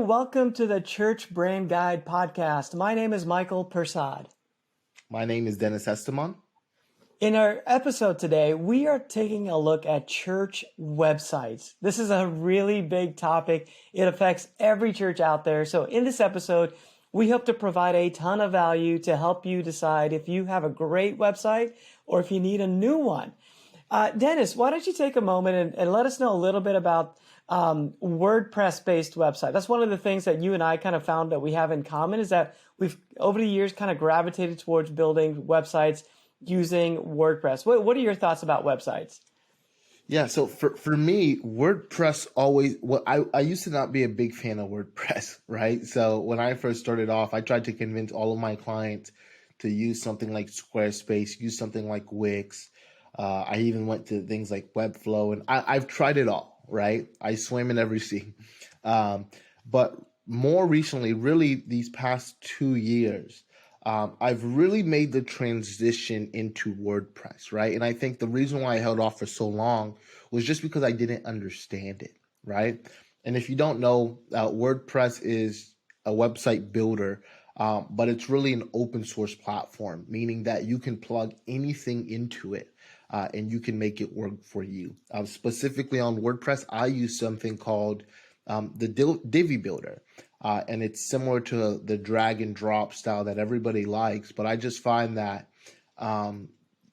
welcome to the Church Brain Guide podcast. My name is Michael Persad. My name is Dennis Esteban. In our episode today, we are taking a look at church websites. This is a really big topic. It affects every church out there. So in this episode, we hope to provide a ton of value to help you decide if you have a great website or if you need a new one. Dennis, why don't you take a moment and let us know a little bit about WordPress-based website. That's one of the things that you and I kind of found that we have in common is that we've, over the years, kind of gravitated towards building websites using WordPress. What are your thoughts about websites? Yeah, so for me, WordPress always, I used to not be a big fan of WordPress, right? So when I first started off, I tried to convince all of my clients to use something like Squarespace, use something like Wix. I even went to things like Webflow, and I've tried it all, right? I swim in every sea. But more recently, really these past 2 years, I've really made the transition into WordPress, right? And I think the reason why I held off for so long was just because I didn't understand it, right? And if you don't know, WordPress is a website builder, but it's really an open source platform, meaning that you can plug anything into it. And you can make it work for you. Specifically on WordPress, I use something called the Divi Builder. And it's similar to the drag and drop style that everybody likes, but I just find that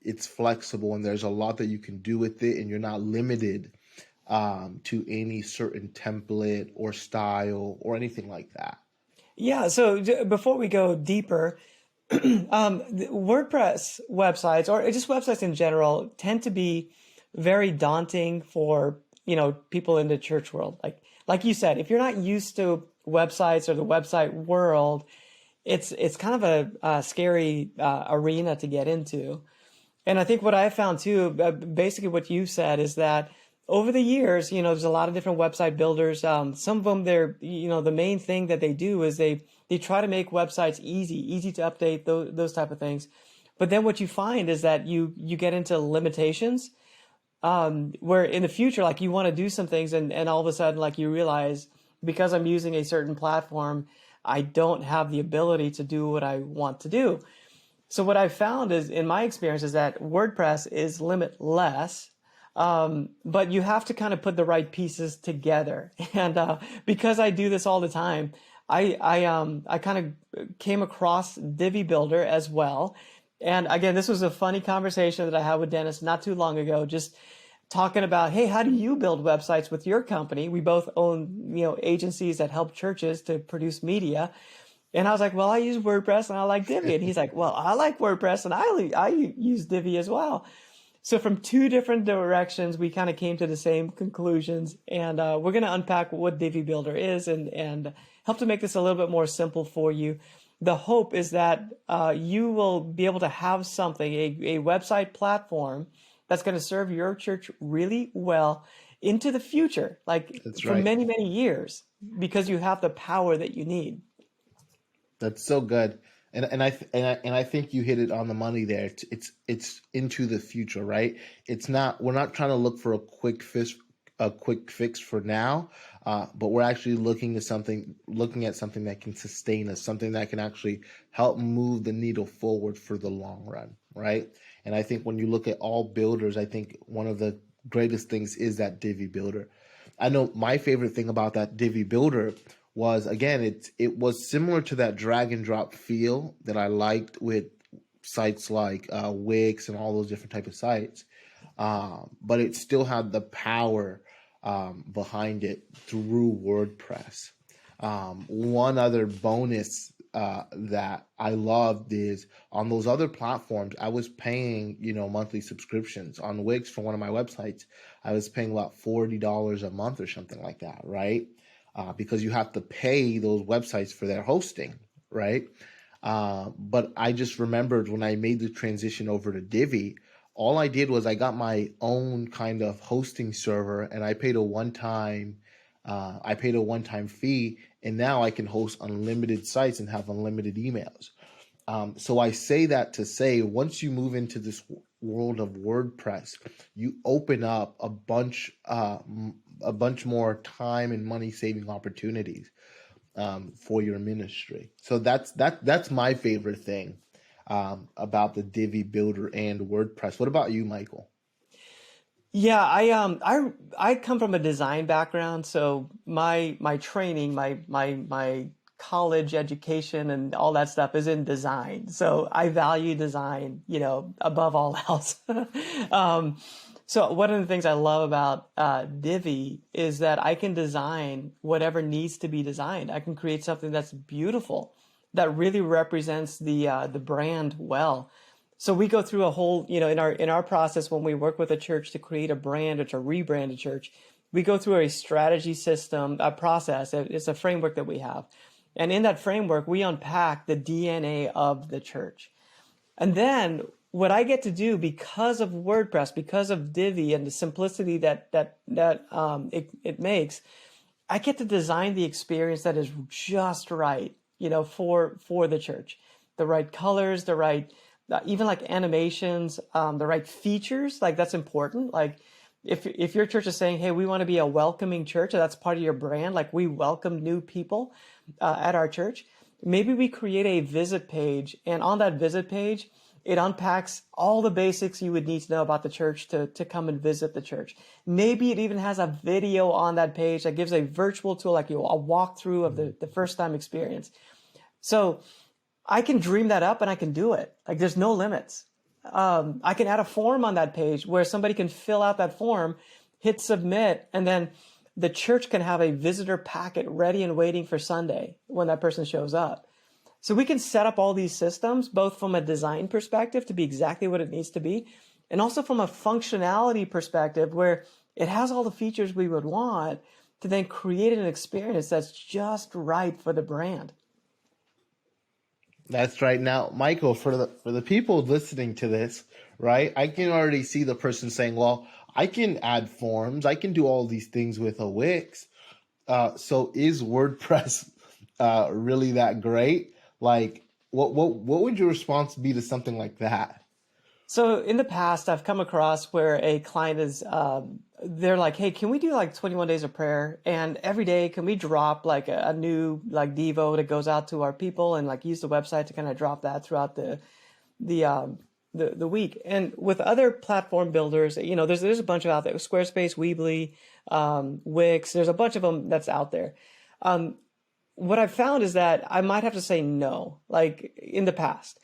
it's flexible and there's a lot that you can do with it, and you're not limited to any certain template or style or anything like that. Yeah, so before we go deeper, WordPress websites or just websites in general tend to be very daunting for, people in the church world. Like you said, if you're not used to websites or the website world, it's kind of a scary arena to get into. And I think what I found too, basically what you said is that over the years, there's a lot of different website builders. Some of them, they're, the main thing that they do is they try to make websites easy to update, those type of things. But then what you find is that you get into limitations, where in the future, like you want to do some things and all of a sudden, like you realize because I'm using a certain platform, I don't have the ability to do what I want to do. So what I've found is, in my experience, is that WordPress is limitless. But you have to kind of put the right pieces together. And because I do this all the time, I kind of came across Divi Builder as well. And again, this was a funny conversation that I had with Dennis not too long ago, just talking about, hey, how do you build websites with your company? We both own, agencies that help churches to produce media. And I was like, well, I use WordPress and I like Divi. And he's like, well, I like WordPress and I use Divi as well. So from two different directions, we kind of came to the same conclusions, and we're going to unpack what Divi Builder is and help to make this a little bit more simple for you. The hope is that you will be able to have something, a website platform that's going to serve your church really well into the future, like That's for right. many, many years, because you have the power that you need. That's so good. And I think you hit it on the money there. It's into the future, right? We're not trying to look for a quick fix for now, but we're actually looking at something that can sustain us, something that can actually help move the needle forward for the long run, right? And I think when you look at all builders, I think one of the greatest things is that Divi Builder. I know my favorite thing about that Divi Builder was, again, it was similar to that drag and drop feel that I liked with sites like Wix and all those different type of sites, but it still had the power behind it through WordPress. One other bonus that I loved is on those other platforms, I was paying, monthly subscriptions. On Wix for one of my websites, I was paying about $40 a month or something like that, right? Because you have to pay those websites for their hosting, right? But I just remembered when I made the transition over to Divi, all I did was I got my own kind of hosting server, and I paid a one-time fee, and now I can host unlimited sites and have unlimited emails. So I say that to say, once you move into this world of WordPress, you open up a bunch more time and money saving opportunities. for your ministry. So that's my favorite thing about the Divi Builder and WordPress. What about you, Michael? Yeah, I come from a design background, so my training, my college education and all that stuff is in design. So I value design, above all else. Um, so one of the things I love about Divi is that I can design whatever needs to be designed. I can create something that's beautiful, that really represents the brand well. So we go through a whole, in our process when we work with a church to create a brand or to rebrand a church, we go through a strategy system, a process. It's a framework that we have. And in that framework, we unpack the DNA of the church. And then what I get to do because of WordPress, because of Divi and the simplicity that it makes, I get to design the experience that is just right, for the church. The right colors, the right, even like animations, the right features, like that's important. Like if your church is saying, hey, we want to be a welcoming church, and that's part of your brand, like we welcome new people at our church, maybe we create a visit page, and on that visit page, it unpacks all the basics you would need to know about the church to come and visit the church. Maybe it even has a video on that page that gives a virtual tool, like a walkthrough of the first time experience. So I can dream that up and I can do it. Like there's no limits. I can add a form on that page where somebody can fill out that form, hit submit, and then the church can have a visitor packet ready and waiting for Sunday when that person shows up. So we can set up all these systems, both from a design perspective to be exactly what it needs to be, and also from a functionality perspective where it has all the features we would want to then create an experience that's just right for the brand. That's right. Now, Michael, for the people listening to this, right? I can already see the person saying, "Well, I can add forms. I can do all these things with a Wix." So is WordPress really that great? Like, what would your response be to something like that? So in the past, I've come across where a client is, they're like, hey, can we do like 21 days of prayer? And every day, can we drop like a new like Devo that goes out to our people and like use the website to kind of drop that throughout the week? And with other platform builders, there's a bunch of out there, Squarespace, Weebly, Wix, there's a bunch of them that's out there. What I've found is that I might have to say no, like in the past.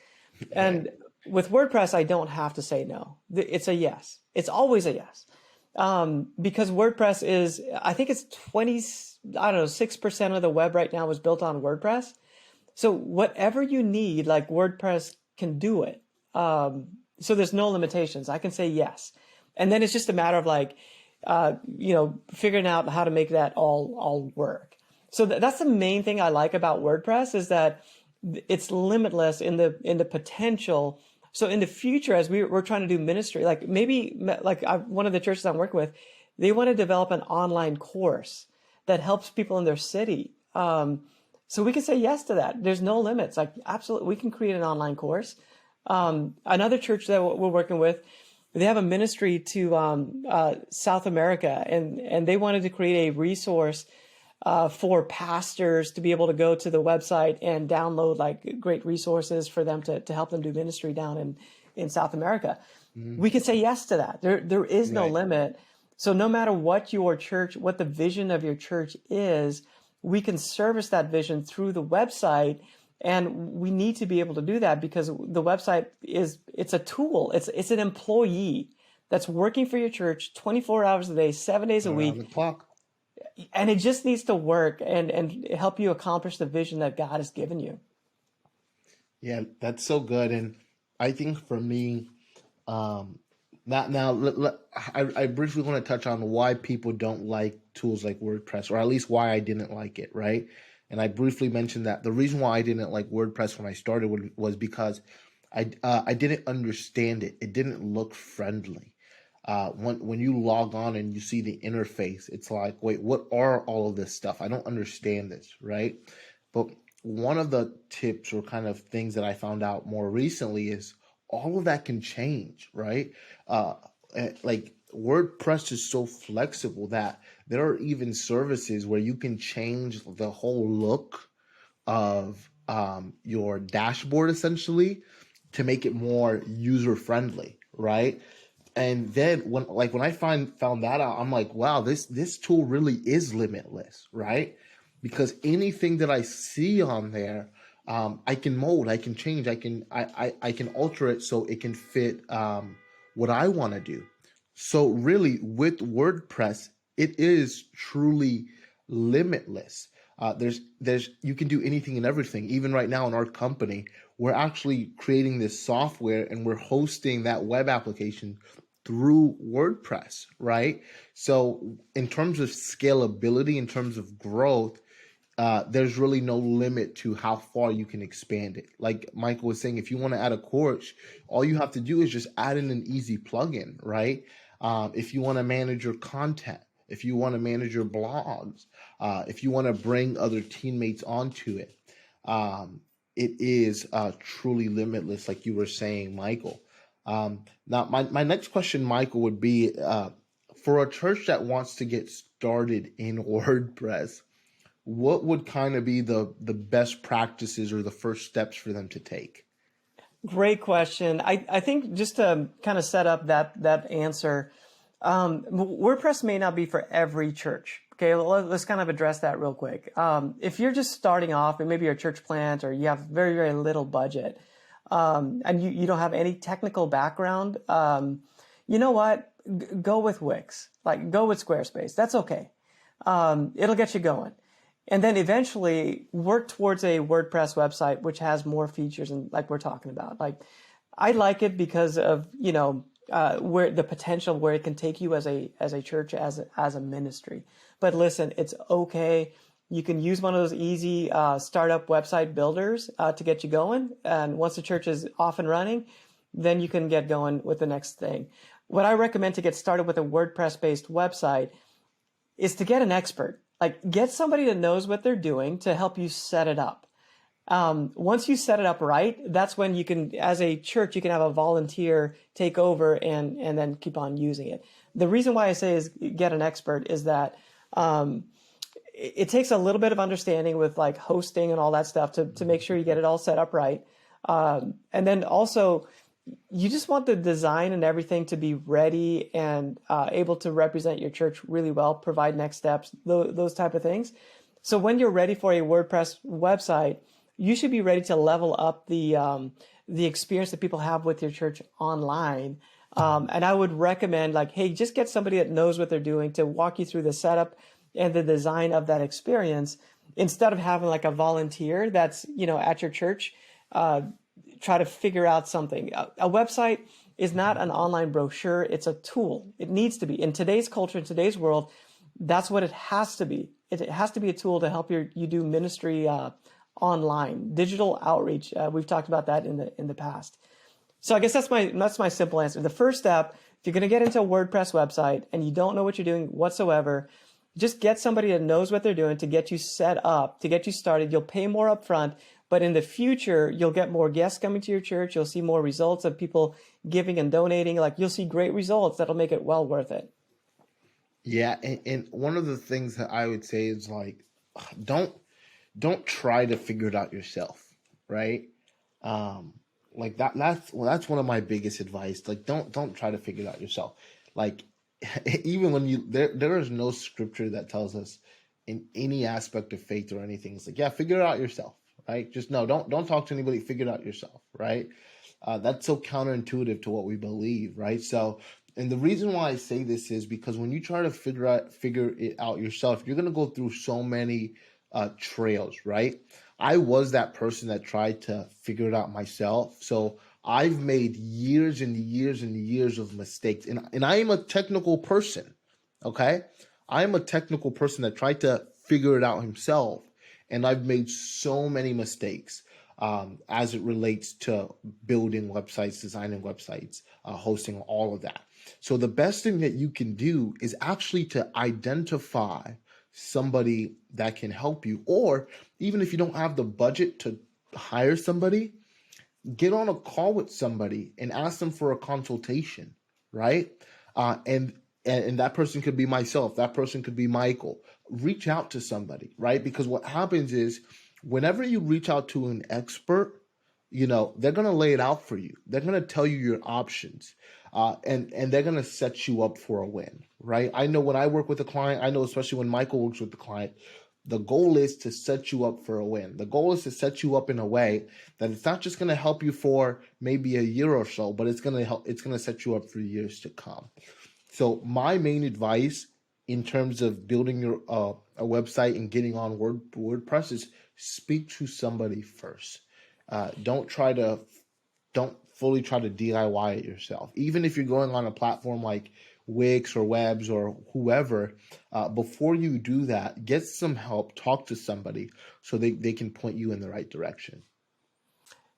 And with WordPress, I don't have to say no. It's a yes. It's always a yes. Because WordPress is, I think it's 6% of the web right now is built on WordPress. So whatever you need, like WordPress can do it. So there's no limitations. I can say yes. And then it's just a matter of like, figuring out how to make that all work. So that's the main thing I like about WordPress is that it's limitless in the potential. So in the future, as we're trying to do ministry, like maybe like one of the churches I'm working with, they want to develop an online course that helps people in their city. So we can say yes to that. There's no limits. Like absolutely, we can create an online course. Another church that we're working with, they have a ministry to South America, and they wanted to create a resource for pastors to be able to go to the website and download like great resources for them to help them do ministry down in South America. We can say yes to that. There is no limit. So no matter what your church, what the vision of your church is, we can service that vision through the website. And we need to be able to do that because the website it's a tool. It's an employee that's working for your church 24 hours a day, 7 days a week. Around the clock. And it just needs to work and help you accomplish the vision that God has given you. Yeah, that's so good. And I think for me, I briefly want to touch on why people don't like tools like WordPress, or at least why I didn't like it, right? And I briefly mentioned that the reason why I didn't like WordPress when I started was because I didn't understand it. It didn't look friendly. When you log on and you see the interface, it's like, wait, what are all of this stuff? I don't understand this, right? But one of the tips or kind of things that I found out more recently is all of that can change, right? Like WordPress is so flexible that there are even services where you can change the whole look of your dashboard essentially to make it more user friendly, right? And then when I found that out, I'm like, wow, this tool really is limitless, right? Because anything that I see on there, I can mold, I can change, I can alter it so it can fit what I want to do. So really, with WordPress, it is truly limitless. There's you can do anything and everything. Even right now in our company, we're actually creating this software and we're hosting that web application through WordPress, right? So in terms of scalability, in terms of growth, there's really no limit to how far you can expand it. Like Michael was saying, if you want to add a course, all you have to do is just add in an easy plugin, right? If you want to manage your content, if you want to manage your blogs, if you want to bring other teammates onto it, it is truly limitless, like you were saying, Michael. Now, my next question, Michael, would be for a church that wants to get started in WordPress, what would kind of be the best practices or the first steps for them to take? Great question. I think just to kind of set up that answer, WordPress may not be for every church. Okay, let's kind of address that real quick. If you're just starting off and maybe you're a church plant or you have very, very little budget, and you don't have any technical background, you know what? Go with Wix. Like, go with Squarespace. That's okay. It'll get you going. And then eventually work towards a WordPress website, which has more features and like we're talking about. Like, I like it because of, where the potential where it can take you as a church, as a ministry. But listen, it's okay. You can use one of those easy startup website builders to get you going. And once the church is off and running, then you can get going with the next thing. What I recommend to get started with a WordPress-based website is to get an expert. Like, get somebody that knows what they're doing to help you set it up. Once you set it up right, that's when you can, as a church, you can have a volunteer take over and then keep on using it. The reason why I say is get an expert is that it takes a little bit of understanding with like hosting and all that stuff to make sure you get it all set up right. And then also, you just want the design and everything to be ready and able to represent your church really well, provide next steps, those type of things. So when you're ready for a WordPress website, you should be ready to level up the experience that people have with your church online. And I would recommend like, hey, just get somebody that knows what they're doing to walk you through the setup and the design of that experience instead of having like a volunteer that's, at your church, try to figure out something. A website is not an online brochure. It's a tool. It needs to be. In today's culture, in today's world, that's what it has to be. It has to be a tool to help you do ministry online, digital outreach. We've talked about that in the past. So I guess that's my simple answer. The first step, if you're going to get into a WordPress website and you don't know what you're doing whatsoever, just get somebody that knows what they're doing to get you set up, to get you started. You'll pay more upfront, but in the future, you'll get more guests coming to your church. You'll see more results of people giving and donating. Like, you'll see great results that'll make it well worth it. Yeah, and one of the things that I would say is like, don't try to figure it out yourself, right? Like that's one of my biggest advice. Like, don't try to figure it out yourself. Like, even when there is no scripture that tells us in any aspect of faith or anything. It's like, yeah, figure it out yourself, right? Just no, don't talk to anybody. Figure it out yourself, right? That's so counterintuitive to what we believe, right? So, and the reason why I say this is because when you try to figure it out yourself, you're gonna go through so many trails, right? I was that person that tried to figure it out myself. So I've made years and years and years of mistakes, and I am a technical person. Okay, I am a technical person that tried to figure it out himself, and I've made so many mistakes as it relates to building websites, designing websites, hosting, all of that. So the best thing that you can do is actually to identify somebody that can help you, or even if you don't have the budget to hire somebody, get on a call with somebody and ask them for a consultation, right? And and that person could be myself, that person could be Michael. Reach out to somebody, right? Because what happens is whenever you reach out to an expert, they're going to lay it out for you. They're going to tell you your options, and they're going to set you up for a win, right? I know when I work with a client, I know especially when Michael works with the client, the goal is to set you up for a win. The goal is to set you up in a way that it's not just going to help you for maybe a year or so, but it's going to help. It's going to set you up for years to come. So my main advice in terms of building your a website and getting on WordPress is speak to somebody first. Don't fully try to DIY it yourself. Even if you're going on a platform like Wix or Webs or whoever, before you do that, get some help, talk to somebody so they can point you in the right direction.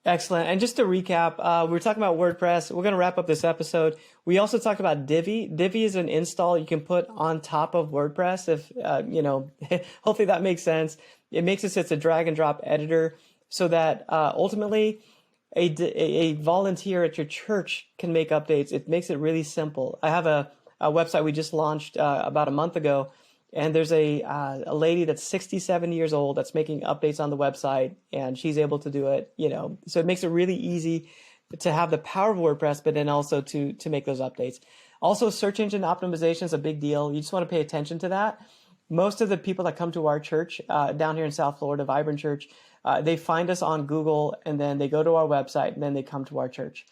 Excellent. And just to recap, we were talking about WordPress. We're going to wrap up this episode. We also talked about Divi. Divi is an install you can put on top of WordPress. If, hopefully that makes sense. It makes it's a drag and drop editor so that ultimately a volunteer at your church can make updates. It makes it really simple. I have a website we just launched about a month ago. And there's a lady that's 67 years old that's making updates on the website, and she's able to do it, So it makes it really easy to have the power of WordPress, but then also to make those updates. Also, search engine optimization is a big deal. You just want to pay attention to that. Most of the people that come to our church down here in South Florida, Vibrant Church, they find us on Google, and then they go to our website, and then they come to our church.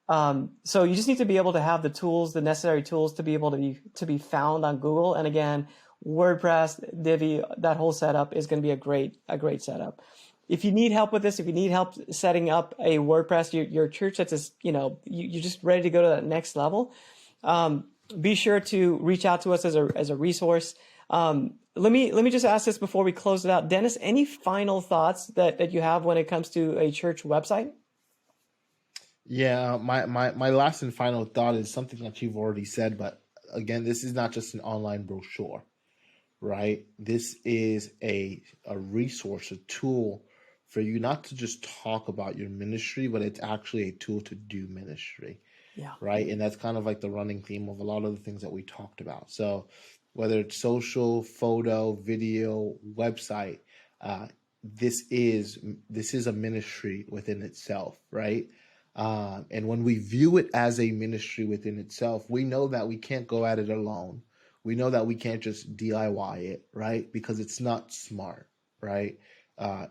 So you just need to be able to have the tools, the necessary tools to be able to be found on Google. And again, WordPress, Divi, that whole setup is going to be a great setup. If you need help with this, if you need help setting up a WordPress, your church that's just, you're just ready to go to that next level, be sure to reach out to us as a resource. Let me just ask this before we close it out. Dennis, any final thoughts that you have when it comes to a church website? Yeah, my last and final thought is something that you've already said, but again, this is not just an online brochure, right? This is a resource, a tool for you not to just talk about your ministry, but it's actually a tool to do ministry. Yeah. Right. And that's kind of like the running theme of a lot of the things that we talked about. So whether it's social, photo, video, website, this is a ministry within itself, right? And when we view it as a ministry within itself, we know that we can't go at it alone. We know that we can't just DIY it, right? Because it's not smart, right?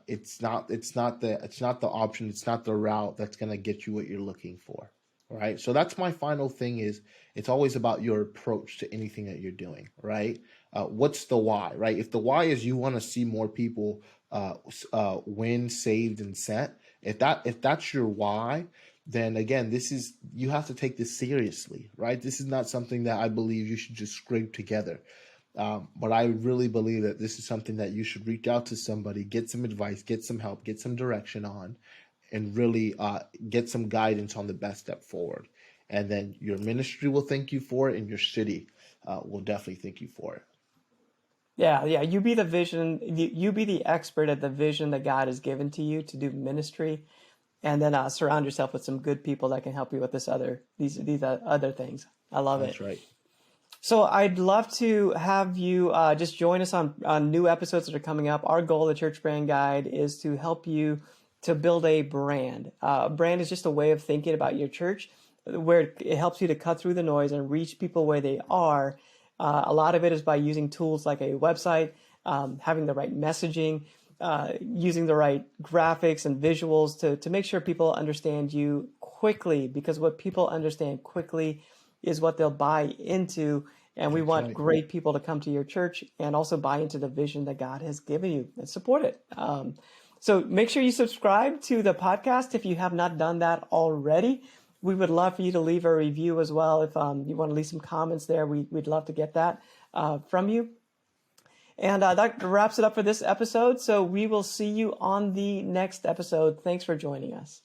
It's not the option. It's not the route that's going to get you what you're looking for, right? So that's my final thing is it's always about your approach to anything that you're doing, right? What's the why, right? If the why is you want to see more people win, saved, and sent, if that's your why, then again, you have to take this seriously, right? This is not something that I believe you should just scrape together. But I really believe that this is something that you should reach out to somebody, get some advice, get some help, get some direction on, and really get some guidance on the best step forward. And then your ministry will thank you for it, and your city will definitely thank you for it. Yeah. You be the vision. You be the expert at the vision that God has given to you to do ministry, and then surround yourself with some good people that can help you with these other things. I love it. That's right. So I'd love to have you just join us on new episodes that are coming up. Our goal, the Church Brand Guide, is to help you to build a brand. A brand is just a way of thinking about your church where it helps you to cut through the noise and reach people where they are. A lot of it is by using tools like a website, having the right messaging, using the right graphics and visuals to make sure people understand you quickly, because what people understand quickly is what they'll buy into. And we want great people to come to your church and also buy into the vision that God has given you and support it. So make sure you subscribe to the podcast if you have not done that already. We would love for you to leave a review as well. If you want to leave some comments there, we'd love to get that from you. And that wraps it up for this episode. So we will see you on the next episode. Thanks for joining us.